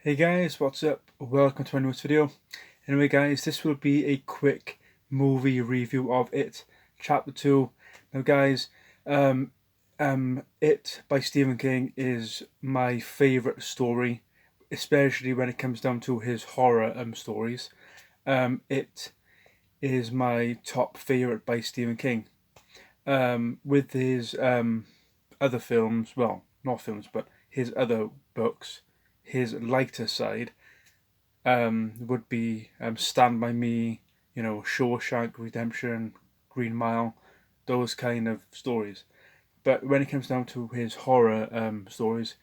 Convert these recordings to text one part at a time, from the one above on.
Hey guys, what's up? Welcome to my newest video. Anyway guys, this will be a quick movie review of It, Chapter 2. Now guys, It by Stephen King is my favourite story, especially when it comes down to his horror stories. It is my top favourite by Stephen King. With his other films, well, not films, but his other books, his lighter side would be Stand By Me, Shawshank Redemption, Green Mile, those kind of stories. But when it comes down to his horror stories,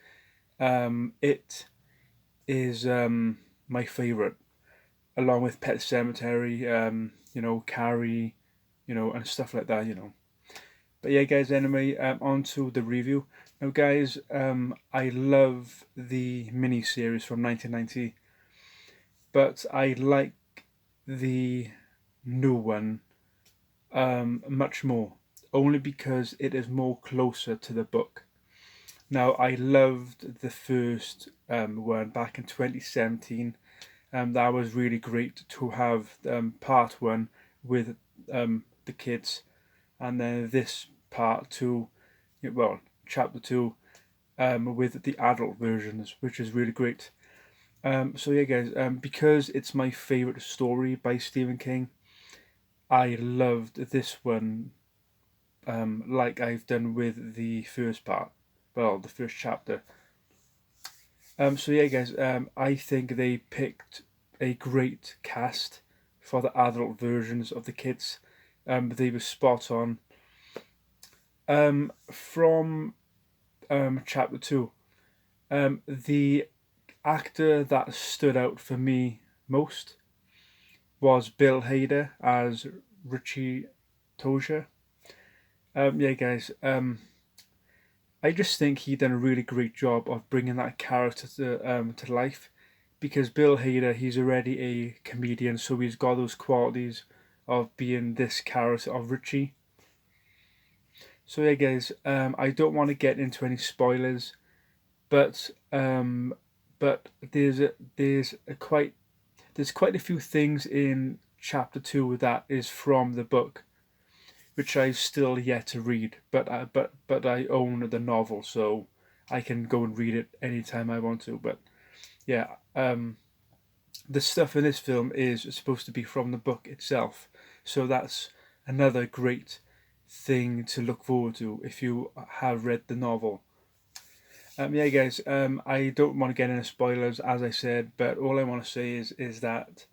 it is my favourite, along with Pet Cemetery, Carrie, and stuff like that. But yeah, guys, anyway, on to the review. Now, guys, I love the mini series from 1990, but I like the new one much more, only because it is more closer to the book. Now, I loved the first one back in 2017. That was really great to have part one with the kids, and then this part two, well, chapter two, with the adult versions, which is really great. So yeah, guys, because it's my favorite story by Stephen King, I loved this one, like I've done with the first part, well, the first chapter. So yeah, guys, I think they picked a great cast for the adult versions of the kids. They were spot on. From chapter two, the actor that stood out for me most was Bill Hader as Richie Tozier. Yeah, guys. I just think he done a really great job of bringing that character to life, because Bill Hader, he's already a comedian, so he's got those qualities of being this character of Richie. So yeah, guys. I don't want to get into any spoilers, but there's quite a few things in chapter two that is from the book, which I've still yet to read. But I own the novel, so I can go and read it anytime I want to. But yeah, the stuff in this film is supposed to be from the book itself, so that's another great thing to look forward to if you have read the novel. Yeah, guys. I don't want to get into spoilers, as I said, but all I want to say is that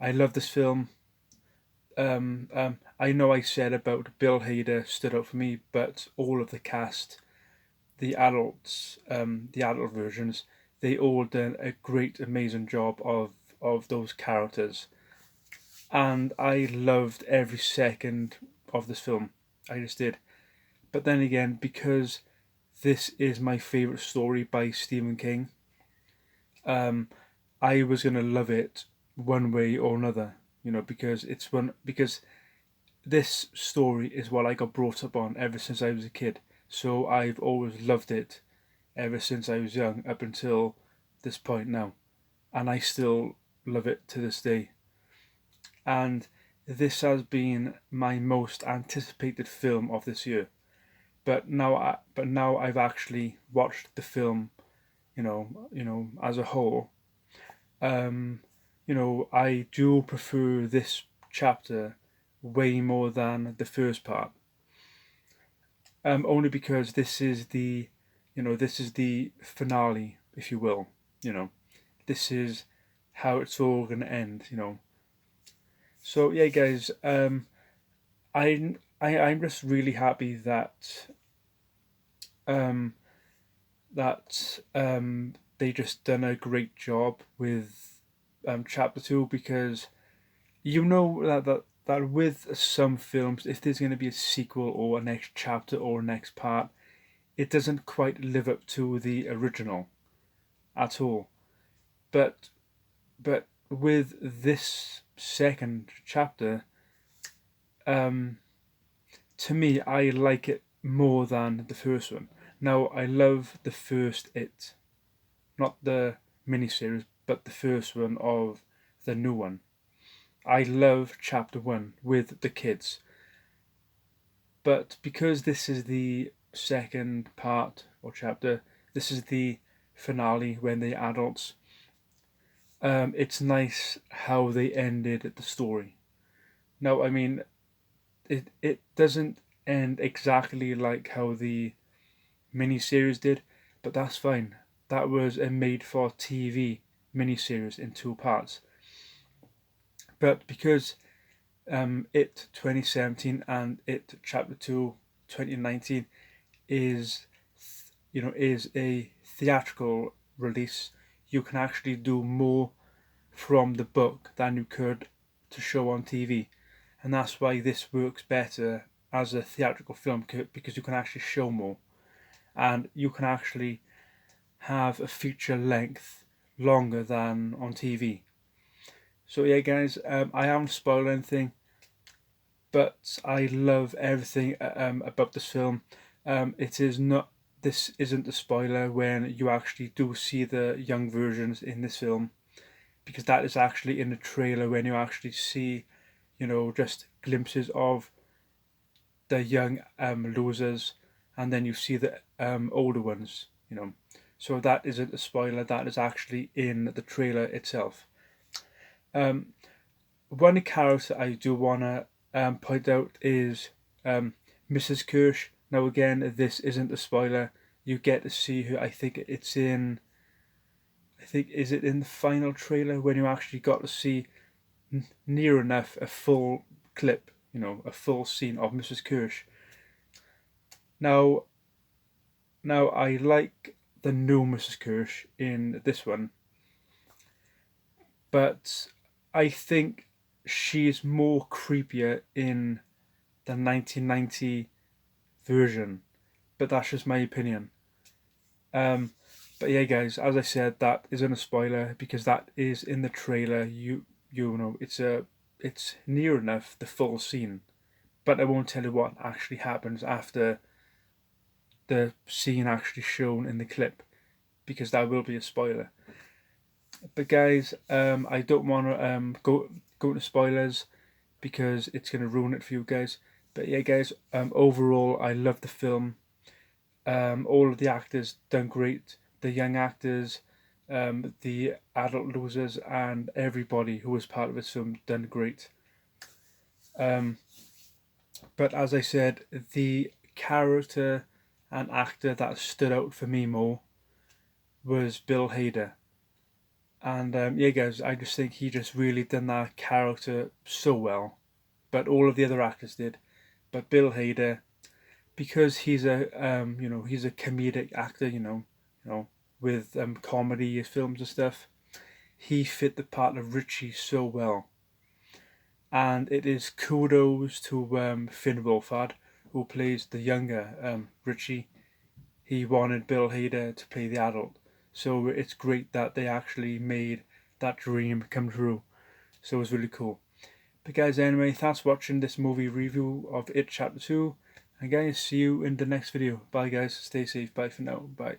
I love this film. I know I said about Bill Hader stood out for me, but all of the cast, the adult versions, they all done a great, amazing job of those characters, and I loved every second of this film. I just did. But then again, because this is my favorite story by Stephen King, um, I was gonna love it one way or another. Because this story is what I got brought up on ever since I was a kid. So I've always loved it ever since I was young up until this point now. And I still love it to this day. And this has been my most anticipated film of this year. But now I've actually watched the film, as a whole. Um, I do prefer this chapter way more than the first part. Only because this is the finale, if you will. You know, this is how it's all gonna end. So yeah, guys. I'm just really happy um, that they just done a great job with chapter two, because that with some films, if there's going to be a sequel or a next chapter or a next part, it doesn't quite live up to the original at all. But but with this second chapter, um, to me, I like it more than the first one. Now, I love the first It, not the miniseries, but the first one of the new one. I love chapter 1 with the kids, but because this is the second part or chapter, this is the finale when they're adults. It's nice how they ended the story. Now, I mean, it doesn't end exactly like how the miniseries did, but that's fine. That was a made-for-TV miniseries in 2 parts. But because It 2017 and It Chapter 2 2019 is is a theatrical release, you can actually do more from the book than you could to show on TV, and that's why this works better as a theatrical film because you can actually show more and you can actually have a feature length longer than on TV. So yeah, guys, I haven't spoiled anything, but I love everything about this film. It is not. This isn't a spoiler when you actually do see the young versions in this film, because that is actually in the trailer when you actually see, just glimpses of the young losers, and then you see the older ones. So that isn't a spoiler. That is actually in the trailer itself. Um, One character I do wanna point out is Mrs. Kirsch. Now again, this isn't a spoiler. You get to see her. I think it's in. I think is it in the final trailer when you actually got to see near enough a full clip, a full scene of Mrs. Kirsch. Now, now I like the new Mrs. Kirsch in this one, but I think she's more creepier in the 1990 version, but that's just my opinion. Um, but yeah, guys, as I said, that isn't a spoiler because that is in the trailer. It's near enough the full scene, but I won't tell you what actually happens after the scene actually shown in the clip because that will be a spoiler. But guys, I don't want to go into spoilers because it's gonna ruin it for you guys. But yeah, guys, overall, I love the film. All of the actors done great. The young actors, the adult losers, and everybody who was part of this film done great. Um, but as I said, the character and actor that stood out for me more was Bill Hader. And yeah, guys, I just think he just really done that character so well. But all of the other actors did. But Bill Hader, because he's a comedic actor, with comedy films and stuff, he fit the part of Richie so well. And it is kudos to Finn Wolfhard, who plays the younger Richie. He wanted Bill Hader to play the adult, so it's great that they actually made that dream come true. So it was really cool. But guys, anyway, thanks for watching this movie review of It Chapter 2. And guys, see you in the next video. Bye guys, stay safe, bye for now, bye.